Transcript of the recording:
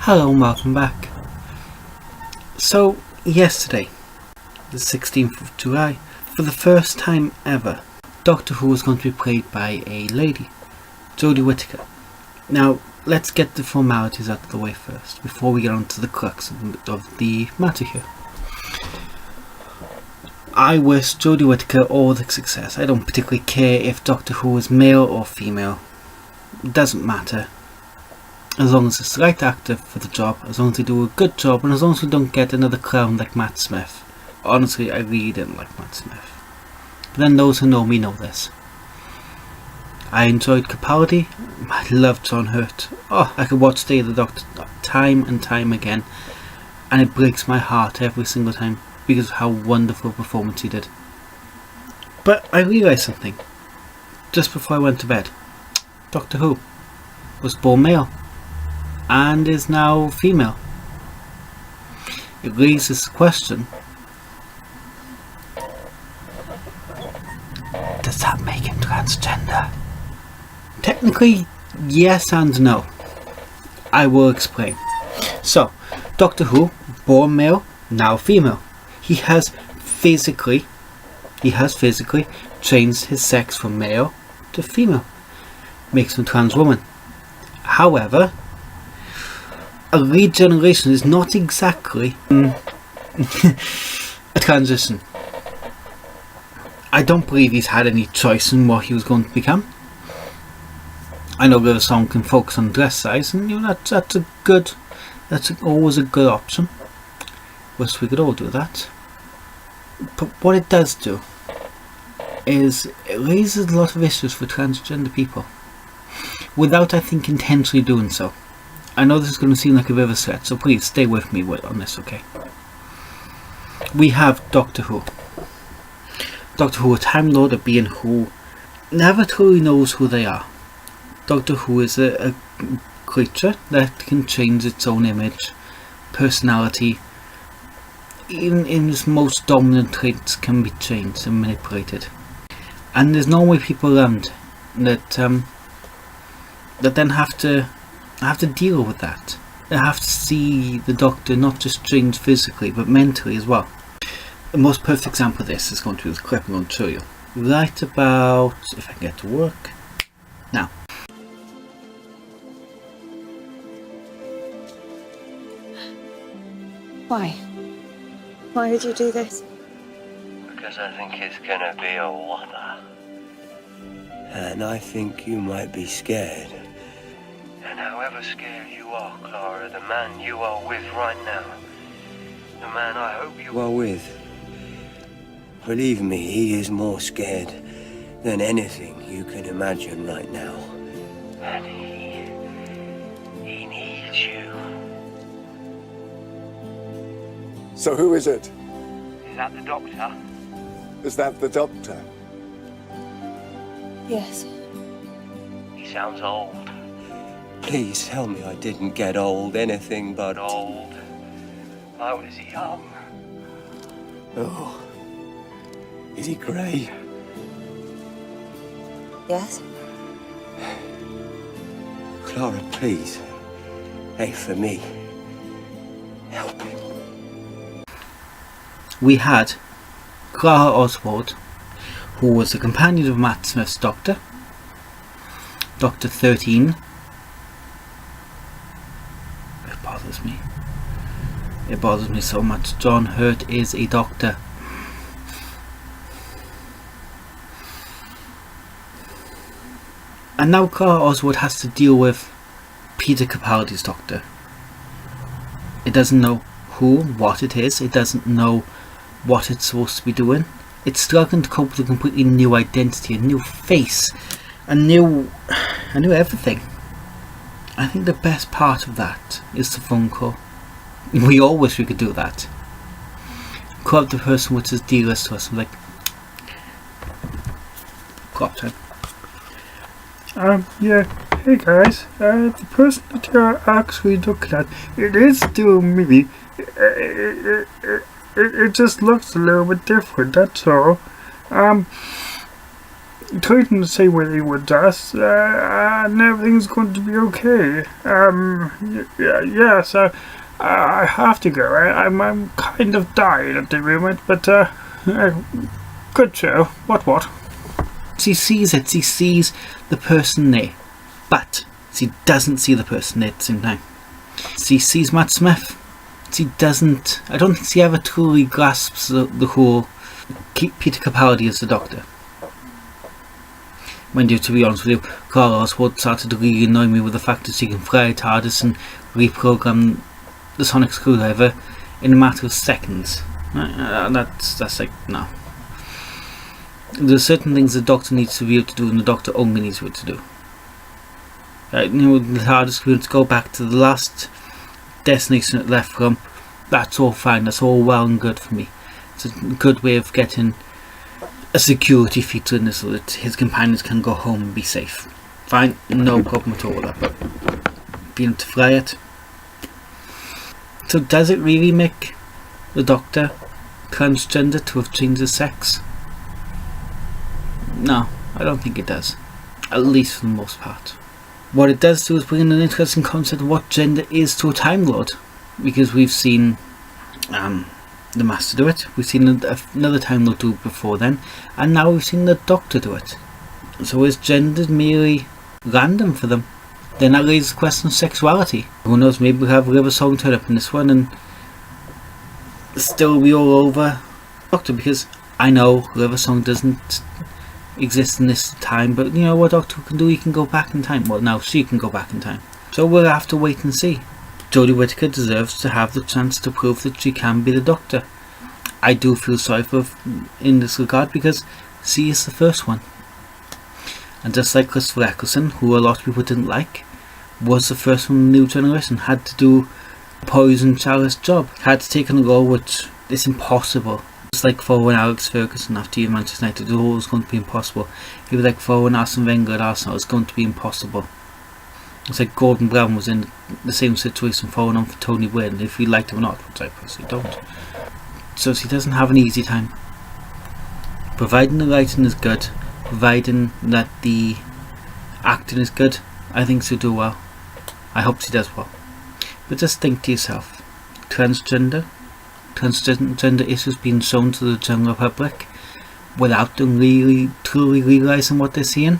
Hello and welcome back. So, yesterday, the 16th of July, for the first time ever, Doctor Who was going to be played by a lady, Jodie Whittaker. Now, let's get the formalities out of the way first, before we get on to the crux of the matter here. I wish Jodie Whittaker all the success. I don't particularly care if Doctor Who is male or female. It doesn't matter. As long as it's the right actor for the job, as long as they do a good job, and as long as we don't get another clown like Matt Smith. Honestly, I really didn't like Matt Smith. But then those who know me know this. I enjoyed Capaldi. I loved John Hurt. Oh, I could watch Day of the Doctor time and time again, and it breaks my heart every single time because of how wonderful a performance he did. But I realised something just before I went to bed. Doctor Who was born male and is now female. It raises the question, does that make him transgender? Technically, yes and no. I will explain. So, Doctor Who, born male, now female. He has physically changed his sex from male to female. Makes him a trans woman. However, a regeneration is not exactly a transition. I don't believe he's had any choice in what he was going to become. I know that a song can focus on dress size, and that's always a good option. Wish we could all do that. But what it does do is it raises a lot of issues for transgender people, without I think intentionally doing so. I know this is going to seem like a bit of a stretch, so please stay with me on this, okay? We have Doctor Who. Doctor Who, a Time Lord, a being who never truly knows who they are. Doctor Who is a creature that can change its own image, personality, even in its most dominant traits can be changed and manipulated. And there's normally people around that then have to deal with that. They have to see the Doctor not just change physically but mentally as well. The most perfect example of this is going to be the clip I'm going to show you. Right about, if I can get to work, now. Why? Why would you do this? Because I think it's gonna be a whopper. And I think you might be scared. And however scared you are, Clara, the man you are with right now, the man I hope you are with, believe me, he is more scared than anything you can imagine right now. And he needs you. So who is it? Is that the Doctor? Is that the Doctor? Yes. He sounds old. Please tell me I didn't get old, anything but old. I was young. Oh, is he grey? Yes? Clara, please. Hey, for me. Help him. We had Clara Oswald, who was the companion of Matt Smith's Doctor, Doctor 13. It bothers me so much. John Hurt is a Doctor. And now Clara Oswald has to deal with Peter Capaldi's Doctor. It doesn't know what it is. It doesn't know what it's supposed to be doing. It's struggling to cope with a completely new identity, a new face, a new everything. I think the best part of that is the phone call. We all wish we could do that. Call up the person which is dearest to us and like, clock time. Yeah, hey guys, the person that you're actually looking at, it is still me. It just looks a little bit different, that's all. treating the same way they would us, and everything's going to be okay. Yes, I have to go. I'm kind of dying at the moment, but good show. What? He sees it. He sees the person there, but he doesn't see the person there at the same time. He sees Matt Smith. He doesn't. I don't think he ever truly grasps the whole Peter Capaldi as the Doctor. Mind you, to be honest with you, Carlos Wood started to really annoy me with the fact that she can fly a TARDIS and reprogram the sonic screwdriver in a matter of seconds. That's like, no. There's certain things the Doctor needs to be able to do, and the Doctor only needs to be able to do. The TARDIS will to go back to the last destination it left from. That's all fine. That's all well and good for me. It's a good way of getting a security feature in this so that his companions can go home and be safe. Fine, no problem at all with that, but being able to fly it. So does it really make the Doctor transgender to have changed his sex? No, I don't think it does. At least for the most part. What it does do is bring in an interesting concept of what gender is to a Time Lord. Because we've seen the Master do it, we've seen another Time Lord do it before then, and now we've seen the Doctor do it. So is gender merely random for them? Then that raises the question of sexuality. Who knows, maybe we'll have River Song turn up in this one and still be all over Doctor, because I know River Song doesn't exist in this time, but you know what Doctor can do, he can go back in time. Well, now she can go back in time. So we'll have to wait and see. Jodie Whittaker deserves to have the chance to prove that she can be the Doctor. I do feel sorry for her in this regard, because she is the first one. And just like Christopher Eccleston, who a lot of people didn't like, was the first one in the new generation, had to do a poison chalice job, had to take on a role which is impossible. It's like following Alex Ferguson after you Manchester United, it was always going to be impossible. It was like following Arsene Wenger at Arsenal, it's going to be impossible. It's like Gordon Brown was in the same situation following on for Tony Blair, and if you liked him or not, which I personally don't. So he doesn't have an easy time. Providing the writing is good, providing that the acting is good, I think she'll do well. I hope she does well. But just think to yourself, transgender issues being shown to the general public without them really truly realising what they're seeing.